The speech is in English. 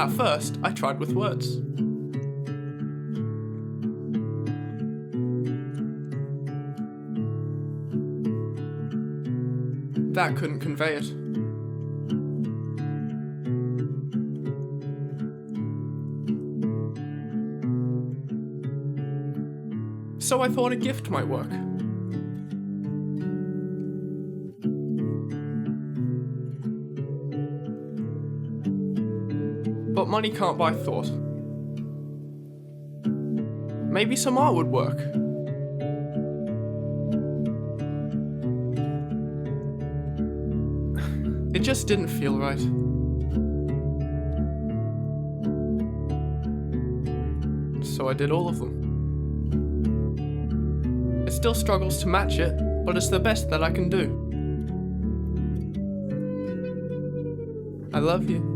At first, I tried with words. That couldn't convey it. So I thought a gift might work. But money can't buy thought. Maybe some art would work. It just didn't feel right. So I did all of them. It still struggles to match it, but it's the best that I can do. I love you.